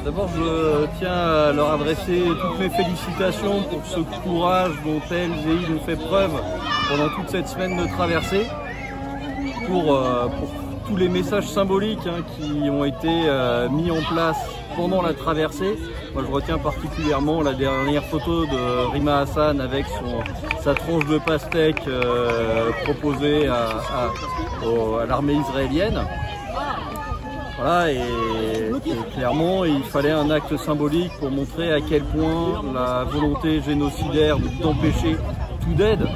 D'abord, je tiens à leur adresser toutes mes félicitations pour ce courage dont elles et ils ont fait preuve pendant toute cette semaine de traversée, pour tous les messages symboliques qui ont été mis en place pendant la traversée. Moi, je retiens particulièrement la dernière photo de Rima Hassan avec sa tranche de pastèque proposée à l'armée israélienne. Voilà, et clairement, il fallait un acte symbolique pour montrer à quel point la volonté génocidaire d'empêcher toute aide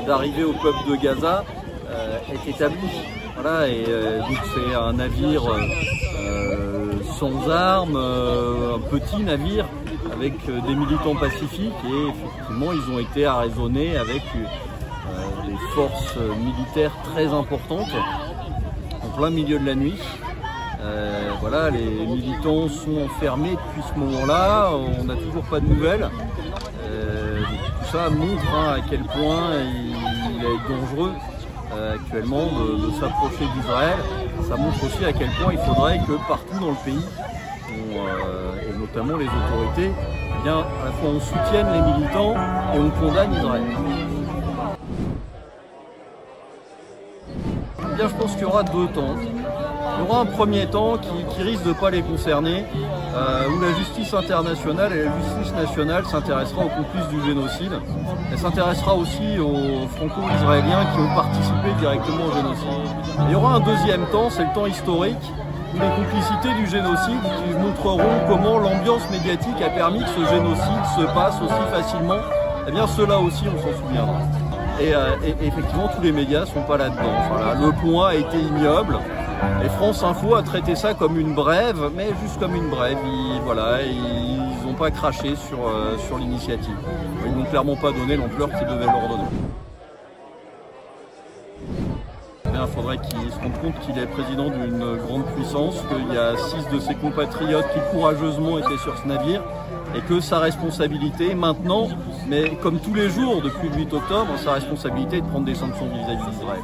d'arriver au peuple de Gaza est établie. Voilà, et donc c'est un navire sans armes, un petit navire avec des militants pacifiques, et effectivement ils ont été arraisonnés avec des forces militaires très importantes en plein milieu de la nuit. Voilà, les militants sont enfermés depuis ce moment-là, on n'a toujours pas de nouvelles. Tout ça montre à quel point il est dangereux actuellement de s'approcher d'Israël. Ça montre aussi à quel point il faudrait que partout dans le pays, et notamment les autorités, eh bien, à la fois on soutienne les militants et on condamne Israël. Eh bien, je pense qu'il y aura deux temps. Il y aura un premier temps qui risque de ne pas les concerner, où la justice internationale et la justice nationale s'intéressera aux complices du génocide. Elle s'intéressera aussi aux franco-israéliens qui ont participé directement au génocide. Et il y aura un deuxième temps, c'est le temps historique, où les complicités du génocide qui montreront comment l'ambiance médiatique a permis que ce génocide se passe aussi facilement. Eh bien, cela aussi, on s'en souviendra. Et effectivement, tous les médias ne sont pas là-dedans. Voilà, Le Point a été ignoble. Et France Info a traité ça comme une brève, mais juste comme une brève. Ils n'ont pas craché sur l'initiative. Ils n'ont clairement pas donné l'ampleur qu'ils devaient leur donner. Il faudrait qu'il se rende compte qu'il est président d'une grande puissance, qu'il y a 6 de ses compatriotes qui courageusement étaient sur ce navire, et que sa responsabilité maintenant, mais comme tous les jours depuis le 8 octobre, sa responsabilité est de prendre des sanctions vis-à-vis d'Israël.